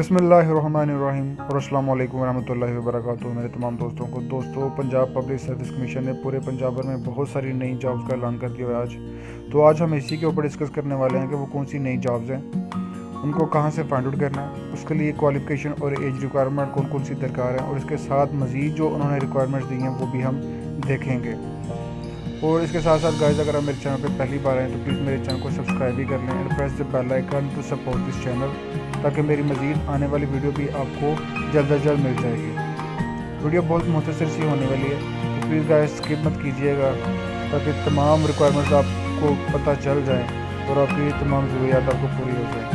बिस्मिल्लाहिर्रहमानिर्रहीम और अस्सलाम वालेकुम रहमतुल्लाहि व बरकातुहू। मेरे तमाम दोस्तों को पंजाब पब्लिक सर्विस कमीशन ने पूरे पंजाब भर में बहुत सारी नई जॉब्स का ऐलान कर दिया है आज। तो आज हम इसी के ऊपर डिस्कस करने वाले हैं कि वो कौन सी नई जॉब्स हैं, उनको कहाँ से फाइंड आउट करना है, उसके लिए क्वालिफ़िकेशन और एज रिक्वायरमेंट कौन कौन सी दरकार है, और इसके साथ मज़ीद जो उन्होंने रिक्वायरमेंट्स दी हैं वो भी हम देखेंगे। और इसके साथ साथ गाइस, अगर आप मेरे चैनल पे पहली बार आए तो प्लीज़ मेरे चैनल को सब्सक्राइब भी कर लें and press the bell icon to support this channel, ताकि मेरी मज़ीद आने वाली वीडियो भी आपको जल्द अज जल्द मिल जाएगी। वीडियो बहुत मुख्तसर सी होने वाली है, तो प्लीज़ गाइस स्किप मत कीजिएगा, ताकि तमाम रिक्वायरमेंट्स आपको पता चल जाएँ और आपकी तमाम ज़रूरियात आपको पूरी हो जाए।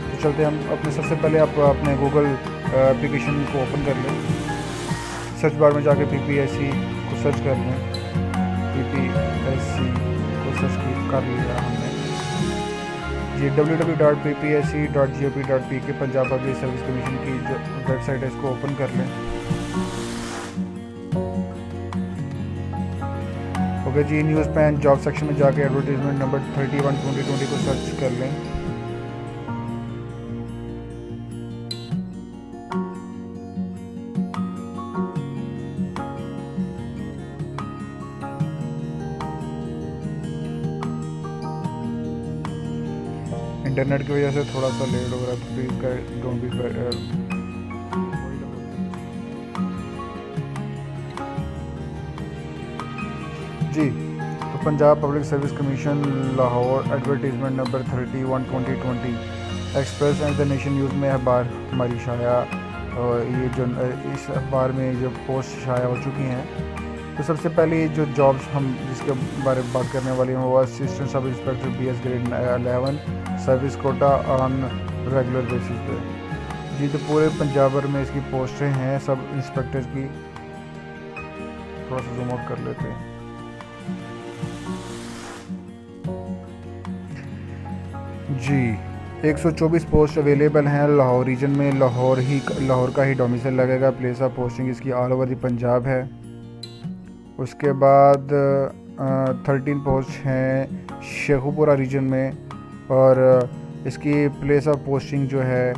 तो चलते हम अपने सबसे पहले आप अपने गूगल एप्लीकेशन को ओपन कर लें, सर्च बार में जाके PPSC को सर्च कर लें। PPSC को सर्च कर लिया हमने जी। www.ppsc.gop.p के पंजाब पब्लिक सर्विस कमीशन की जो वेबसाइट है इसको ओपन कर लें। ओके जी, न्यूज़ पैन जॉब सेक्शन में जाके एडवर्टीजमेंट नंबर 31/2020 को सर्च कर लें। इंटरनेट की वजह से थोड़ा सा लेट हो रहा है, तो प्लीज़ डोंट बी जी। तो Punjab public service commission Lahore advertisement number 31/2020 express and the nation news में अखबार हमारी शाया, और ये जो इस अखबार में जो पोस्ट शाया हो चुकी हैं। तो सबसे पहले जो जॉब्स हम जिसके बारे में बात करने वाले हैं वो assistant sub inspector BS grade 11 service quota on regular basis पे जी। तो पूरे पंजाब भर में इसकी पोस्टें हैं सब इंस्पेक्टर की। थोड़ा सा जूम आउट कर लेते हैं जी। 124 पोस्ट अवेलेबल हैं लाहौर रीजन में। लाहौर का ही डोमिसाइल लगेगा। प्लेस ऑफ पोस्टिंग इसकी ऑल ओवर द पंजाब है। उसके बाद 13 पोस्ट हैं शेखुपुरा रीजन में, और इसकी प्लेस ऑफ पोस्टिंग जो है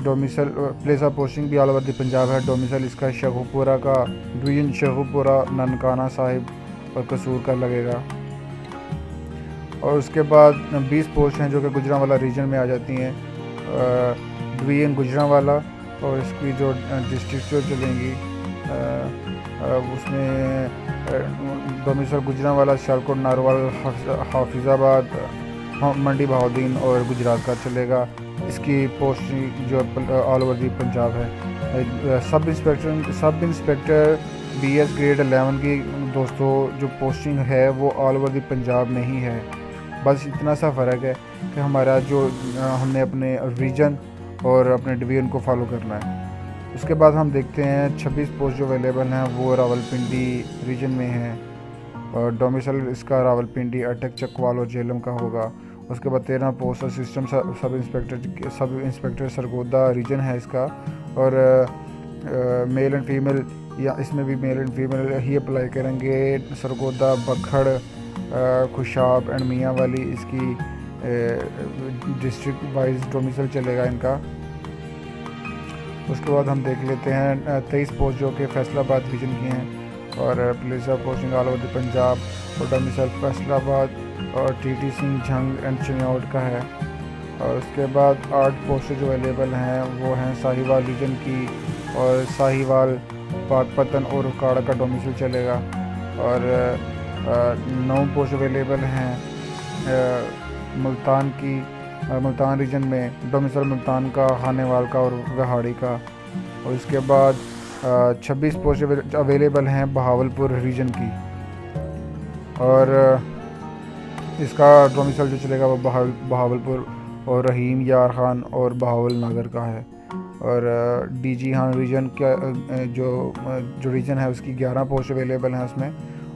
डोमिसाइल प्लेस ऑफ पोस्टिंग भी ऑल ओवर द पंजाब है। डोमिसाइल इसका शेखुपुरा का डिवीजन शेखुपुरा, ननकाना साहिब और कसूर का लगेगा। और उसके बाद 20 पोस्ट हैं जो कि गुजरांवाला रीजन में आ जाती हैं, डिवीजन गुजरांवाला, और इसकी जो डिस्ट्रिक्ट जो चलेंगी उसमें डोमिसाइल गुजरांवाला, सियालकोट, नारवल, हाफिज़ाबाद, मंडी बहाउद्दीन और गुजरात का चलेगा। इसकी पोस्टिंग जो ऑल ओवर दी पंजाब है। सब इंस्पेक्टर BS ग्रेड 11 की दोस्तों जो पोस्टिंग है वो ऑल ओवर दी पंजाब में ही है। बस इतना सा फ़र्क है कि हमारा जो हमने अपने रीजन और अपने डिवीज़न को फॉलो करना है। उसके बाद हम देखते हैं 26 पोस्ट जो अवेलेबल हैं वो रावलपिंडी रीजन में हैं, और डोमिसाइल इसका रावलपिंडी, अटक, चकवाल और झेलम का होगा। उसके बाद 13 post system sub inspector Sargodha region है इसका, और मेल एंड फीमेल, या इसमें भी मेल एंड फीमेल ही अप्लाई करेंगे। सरगोदा, बखड़, खुशाब एंड मियाँ वाली इसकी डिस्ट्रिक्ट वाइज डोमिसाइल चलेगा इनका। उसके बाद हम देख लेते हैं 23 पोस्ट जो कि फैसलाबाद रीजन की हैं, और place of posting all over the Punjab, और डोमिसाइल फैसलाबाद और TT सिंह, झंग एंड चिन्नौर का है। और उसके बाद 8 पोस्ट जो अवेलेबल हैं वो हैं साहिवाल रीजन की, और साहिवाल, पाकपतन और उकाड़ा का डोमिसाइल चलेगा। और 9 पोस्ट अवेलेबल हैं मुल्तान की, मुल्तान रीजन में, डोमिसाइल मुल्तान का, खानेवाल का और वहाड़ी का। और इसके बाद 26 पोस्ट अवेलेबल हैं बहावलपुर रीजन की, और इसका डोमिसाइल जो चलेगा वो बहावलपुर और रहीम यार खान और बहावल नगर का है। और DG खान रीजन का जो रीजन है उसकी 11 पोस्ट अवेलेबल हैं उसमें,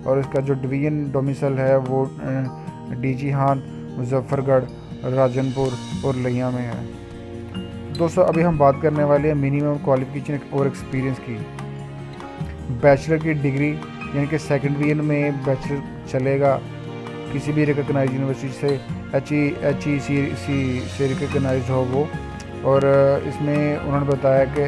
और इसका जो डिवीजन डोमिसाइल है वो DG खान, मुजफ्फरगढ़, राजनपुर और लिया में है। दोस्तों अभी हम बात करने वाले हैं मिनिमम क्वालिफिकेशन और एक्सपीरियंस की। बैचलर की डिग्री यानी कि सेकेंड ईयर में बैचलर चलेगा, किसी भी रिकगनाइज यूनिवर्सिटी से HEC से रिकगनाइज हो वो, और इसमें उन्होंने बताया कि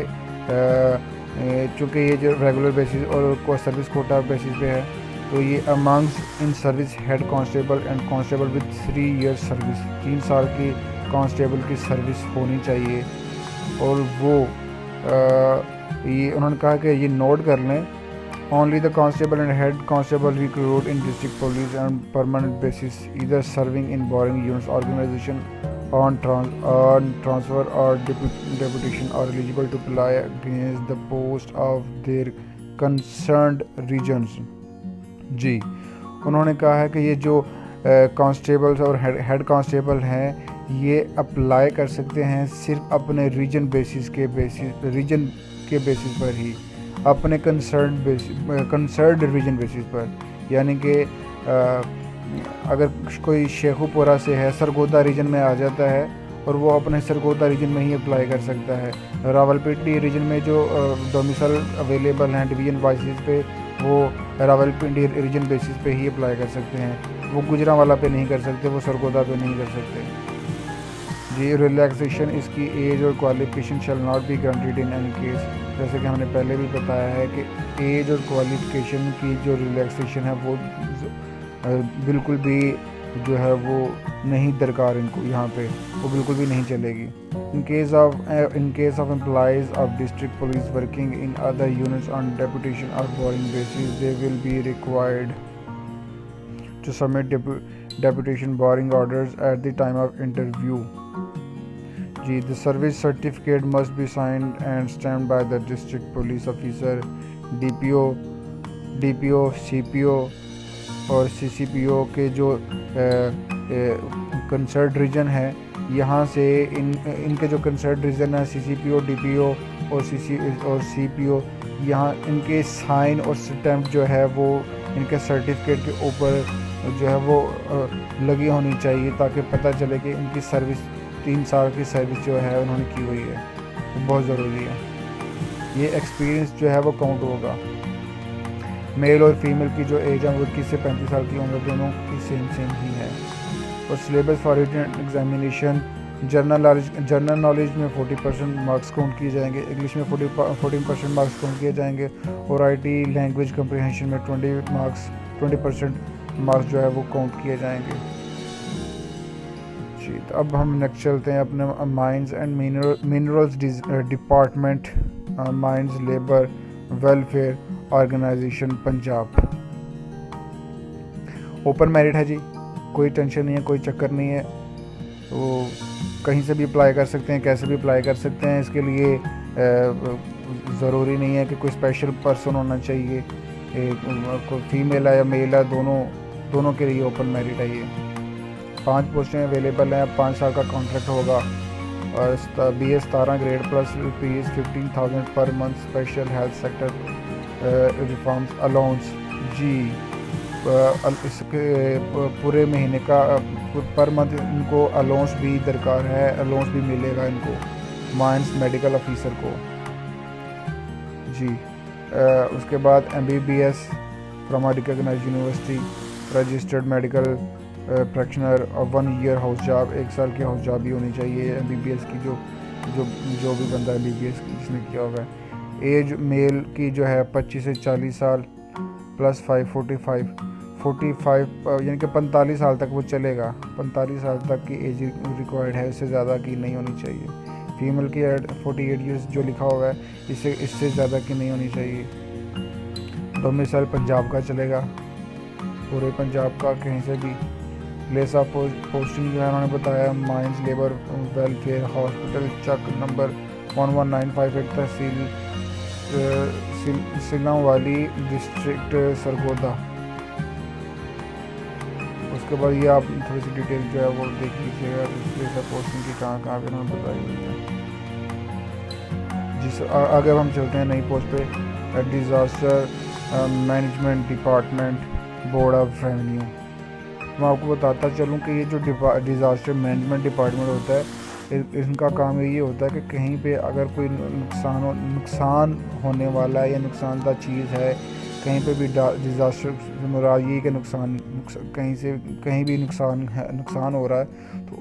चूँकि ये जो रेगुलर बेसिस और सर्विस कोटा बेसिस पे है, तो ये amongst in service head constable and constable with 3 years service, 3 साल की कांस्टेबल की सर्विस होनी चाहिए। और वो ये उन्होंने कहा कि ये नोट कर लें, only the constable and head constable recruit in district police and permanent basis either serving in boring units organisation on transfer or deputation are eligible to apply against the post of their concerned regions। जी, उन्होंने कहा है कि ये जो constables और head constable हैं, ये apply कर सकते हैं सिर्फ अपने रीजन के बेसिस पर ही, अपने कंसर्न्ड रीजन बेसिस पर। यानी कि अगर कोई शेखुपुरा से है, सरगोदा रीजन में आ जाता है, और वो अपने सरगोदा रीजन में ही अप्लाई कर सकता है। रावलपिंडी रीजन में जो डोमिसाइल अवेलेबल हैं डिवीजन बेसिस पे, वो रावलपिंडी रीजन बेसिस पे ही अप्लाई कर सकते हैं। वो गुजरांवाला पे नहीं कर सकते, वो सरगोदा पे नहीं कर सकते। जी, रिलैक्सेशन इसकी एज और qualification shall not be guaranteed in any case. जैसे कि हमने पहले भी बताया है कि एज और क्वालिफिकेशन की जो रिलैक्सेशन है वो बिल्कुल भी जो है वो नहीं दरकार, इनको यहाँ पे वो बिल्कुल भी नहीं चलेगी। In case of employees of district police working in other units on deputation और borrowing basis, they will be required to submit deputation borrowing orders at the time of interview. जी, the service certificate must be signed and stamped by the district police officer, DPO, CPO और CCPO के जो concerned region है, यहाँ से इनके जो concerned region है सीसीपीओ, डीपीओ और सीपीओ, यहाँ इनके साइन और स्टैम्प जो है वो इनके सर्टिफिकेट के ऊपर जो है वो लगी होनी चाहिए, ताकि पता चले कि इनकी सर्विस 3 साल की सर्विस जो है उन्होंने की हुई है। तो बहुत ज़रूरी है, ये एक्सपीरियंस जो है वो काउंट होगा। मेल और फीमेल की जो एज है वो 21 से 35 साल की उम्र दोनों की सेम ही है। और syllabus for written examination, general knowledge में 40% मार्क्स काउंट किए जाएंगे, इंग्लिश में 14% मार्क्स काउंट किए जाएंगे, और आईटी लैंग्वेज कंप्रीहेंशन में 20% मार्क्स जो है वो काउंट किए जाएंगे। जी, तो अब हम नेक्स्ट चलते हैं अपने mines and minerals department, mines labour welfare organisation Punjab. Open merit है जी, कोई टेंशन नहीं है, कोई चक्कर नहीं है। तो कहीं से भी अप्लाई कर सकते हैं, कैसे भी अप्लाई कर सकते हैं। इसके लिए ज़रूरी नहीं है कि कोई स्पेशल पर्सन होना चाहिए, कोई फीमेल है या मेल है, दोनों के लिए ओपन मेरिट है ये। 5 पोस्टें अवेलेबल हैं, 5 साल का कॉन्ट्रैक्ट होगा, और BS 17 grade plus rupees 15,000 per month special health sector reforms allowance. जी, इसके पूरे महीने का पर मंथ इनको अलाउंस भी दरकार है, अलाउंस भी मिलेगा इनको माइंस मेडिकल ऑफिसर को। जी, उसके बाद MBBS from recognised university, registered medical practitioner और 1 year हाउस जॉब, 1 साल की हाउस जॉब भी होनी चाहिए MBBS की, जो भी बंदा MBBS जिसने किया हुआ है। एज मेल की जो है 25 से 40 साल प्लस 45 यानी कि 45 साल तक वो चलेगा। 45 साल तक की एज रिक्वायर्ड है, इससे ज़्यादा की नहीं होनी चाहिए। फीमेल की 48 ईयर्स जो लिखा हुआ है, इससे ज़्यादा की नहीं होनी चाहिए। डोमिसाइल पंजाब का चलेगा, पूरे पंजाब का कहीं से भी। प्लेस ऑफ पोस्टिंग जो है उन्होंने बताया, माइंस लेबर वेलफेयर हॉस्पिटल, चक नंबर 11958, तहसील सिलांवाली, डिस्ट्रिक्ट सरगोदा। उसके बाद ये आप थोड़ी सी डिटेल जो है वो देख लीजिएगा, प्लेस ऑफ पोस्टिंग की कहाँ पे उन्होंने बताई हुई है। जिस आगे अब हम चलते हैं नई पोस्ट पे, disaster management department, board of revenue. मैं आपको बताता चलूँ कि ये जो डिज़ास्टर मैनेजमेंट डिपार्टमेंट होता है, इनका काम ये होता है कि कहीं पे अगर कोई नुकसान होने वाला है या नुकसानदा चीज़ है, कहीं पे भी डिज़ास्टर से मुराद ये कि कहीं भी नुकसान हो रहा है, तो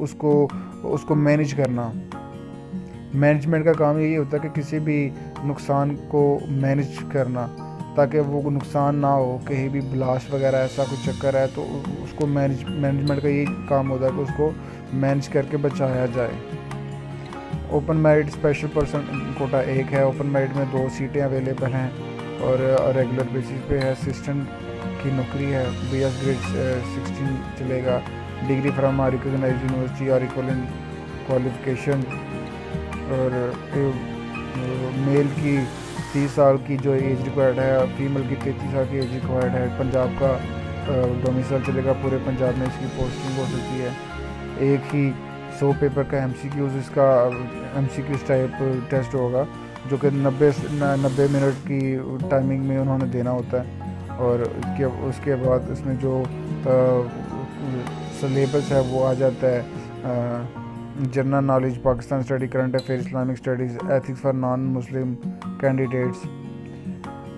उसको मैनेज करना, मैनेजमेंट का काम यही होता है कि किसी भी नुकसान को मैनेज करना, ताकि वो नुकसान ना हो, कहीं भी ब्लास्ट वगैरह ऐसा कुछ चक्कर है तो उसको मैनेजमेंट का यही काम होता है कि उसको मैनेज करके बचाया जाए। Open merit special person quota 1 है। ओपन मेरिट में 2 सीटें अवेलेबल हैं और रेगुलर बेसिस पे है। असिस्टेंट की नौकरी है। BS ग्रेड 16 चलेगा। डिग्री फ्रॉम रिकॉग्नाइज्ड यूनिवर्सिटी और इक्विवेलेंट क्वालिफिकेशन। और मेल की 30 साल की जो एज रिक्वायर्ड है, फीमेल की 33 साल की एज रिक्वायर्ड है। पंजाब का डोमिसाइल चलेगा। पूरे पंजाब में इसकी पोस्टिंग हो सकती है। एक ही 100 पेपर का MCQs इसका MCQs टाइप टेस्ट होगा, जो कि 90 मिनट की टाइमिंग में उन्होंने देना होता है। और उसके बाद इसमें जो सिलेबस है वो आ जाता है general knowledge, Pakistan study, current affair, Islamic studies, ethics for non Muslim candidates,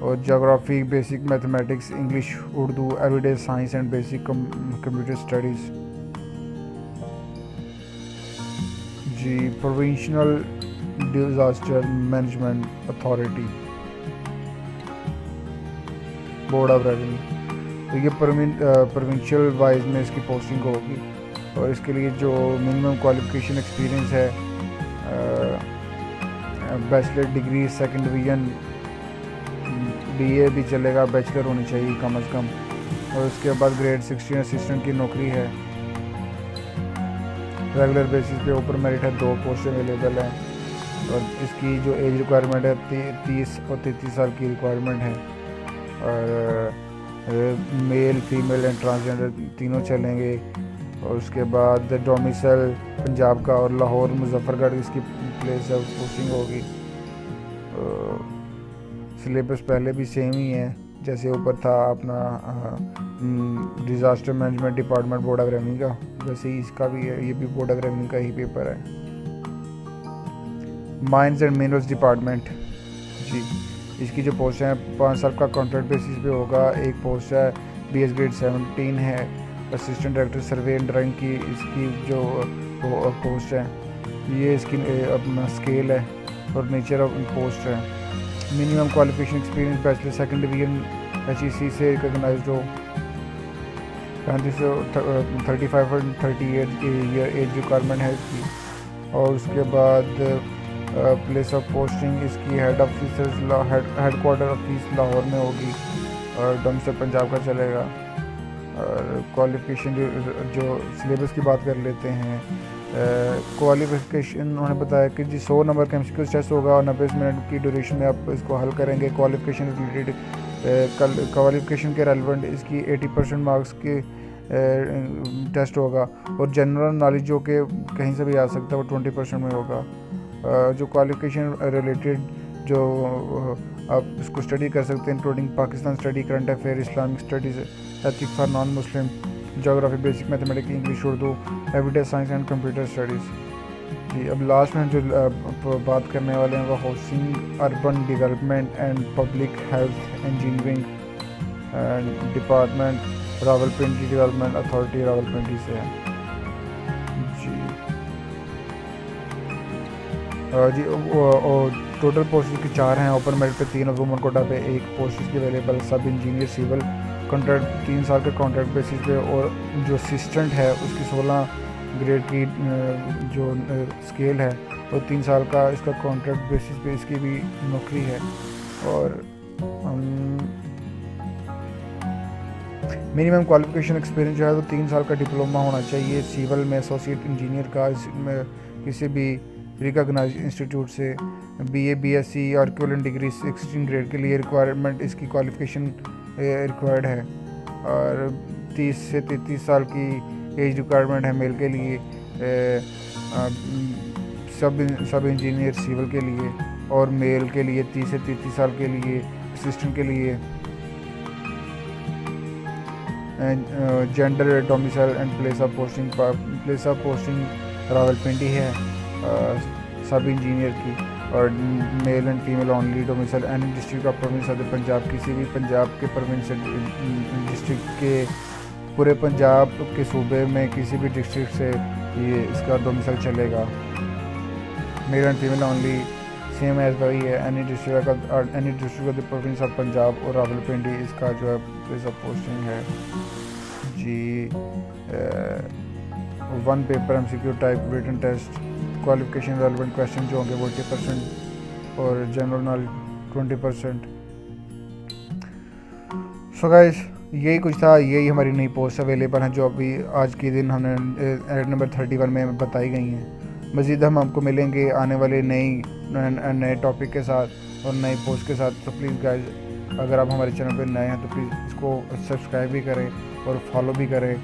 और geography, basic mathematics, English, Urdu, everyday science and basic computer studies. जी, provincial disaster management authority, board of revenue. तो ये प्रोविंशियल वाइज में इसकी posting होगी। और इसके लिए जो मिनिमम क्वालिफिकेशन एक्सपीरियंस है, bachelor degree 2nd division, BA भी चलेगा, बैचलर होनी चाहिए कम अज़ कम। और उसके बाद ग्रेड 16 असिस्टेंट की नौकरी है। रेगुलर बेसिस पे ओपन मेरिट है। 2 पोस्ट अवेलेबल हैं और इसकी जो एज रिक्वायरमेंट है 30 और 33 साल की रिक्वायरमेंट है। और मेल, फीमेल एंड ट्रांसजेंडर तीनों चलेंगे। और उसके बाद डोमिसाइल पंजाब का और लाहौर मुजफ्फरगढ़ इसकी प्लेस ऑफ पोस्टिंग होगी। सिलेबस पहले भी सेम ही है जैसे ऊपर था अपना disaster management department board of revenue का, वैसे ही इसका भी है। ये भी बोर्ड ऑफ रेवेन्यू का ही पेपर है। माइंस एंड मिनरल्स डिपार्टमेंट जी, इसकी जो पोस्ट है 5 साल का कॉन्ट्रैक्ट बेसिस पे होगा। एक पोस्ट है BS ग्रेड 17 है। Assistant director survey and drawing की इसकी जो पोस्ट है, ये इसकी अपना स्केल है और नेचर ऑफ पोस्ट है। Minimum qualification experience bachelor 2nd division HEC से रिकॉग्नाइज्ड हो। 35 और 38 ईयर एज रिक्वायरमेंट है इसकी। और उसके बाद प्लेस ऑफ पोस्टिंग इसकी head officers headquarter office Lahore में होगी और डोमिसाइल पंजाब का चलेगा। और क्वालिफिकेशन जो सिलेबस की बात कर लेते हैं। क्वालिफिकेशन उन्होंने बताया कि जी 100 नंबर का MCQ टेस्ट होगा और 90 मिनट की ड्यूरेशन में आप इसको हल करेंगे। क्वालिफिकेशन रिलेटेड क्वालिफिकेशन के रेलेवेंट इसकी 80% मार्क्स के टेस्ट होगा। और जनरल नॉलेज जो कि कहीं से भी आ सकता है वो 20% में होगा। जो क्वालिफिकेशन रिलेटेड जो आप इसको स्टडी कर सकते हैं, including Pakistan study, current affair, Islamic studies, ethics for non Muslim, geography, basic mathematics, English, Urdu, everyday science and computer studies. जी, अब लास्ट में जो बात करने वाले हैं वो housing, urban development and public health engineering department, Rawalpindi development authority, Rawalpindi से है। जी टोटल पोस्टेज की 4 हैं। ओपन मेरिट पे 3 और वुमन कोटा पे 1 पोस्ट की अवेलेबल। सब इंजीनियर सिविल कॉन्ट्रैक्ट 3 साल के कॉन्ट्रैक्ट बेसिस पे। और जो असिस्टेंट है उसकी 16 ग्रेड की जो स्केल है वो 3 साल का इसका कॉन्ट्रैक्ट बेसिस पे इसकी भी नौकरी है। और मिनिमम क्वालिफिकेशन एक्सपीरियंस जो है वो 3 साल का डिप्लोमा होना चाहिए सिविल में, एसोसिएट इंजीनियर का इसमें किसी भी रिकॉग्नाइज इंस्टीट्यूट से। BA BSc और इक्विवेलेंट डिग्री 16 ग्रेड के लिए रिक्वायरमेंट इसकी क्वालिफिकेशन रिक्वायर्ड है। और 30 से 33 साल की एज रिक्वायरमेंट है मेल के लिए, सब इंजीनियर सिविल के लिए। और मेल के लिए 30 से 33 साल के लिए असिस्टेंट के लिए। Gender, domicile and place of posting Rawalpindi है सब इंजीनियर की। और male and female only, domicile any district of province of Punjab, किसी भी पंजाब के प्रोविंस डिस्ट्रिक्ट के पूरे पंजाब के सूबे में किसी भी डिस्ट्रिक्ट से ये इसका डोमिसाइल चलेगा। Male and female only, same as वही है। Any district of the province of Punjab और रावलपिंडी इसका जो है प्लेस ऑफ पोस्टिंग है जी। 1 paper MCQ type written test, qualification relevant question जो होंगे वो 80% और जनरल नॉलेज 20%। सो गाइस यही कुछ था, यही हमारी नई पोस्ट अवेलेबल हैं जो अभी आज के दिन हमने एड नंबर 31 में बताई गई हैं। मज़ीद हम आपको मिलेंगे आने वाले नए टॉपिक के साथ और नई पोस्ट के साथ। तो प्लीज़ गाइस अगर आप हमारे चैनल पर नए हैं तो प्लीज़ इसको सब्सक्राइब भी करें और फॉलो भी करें।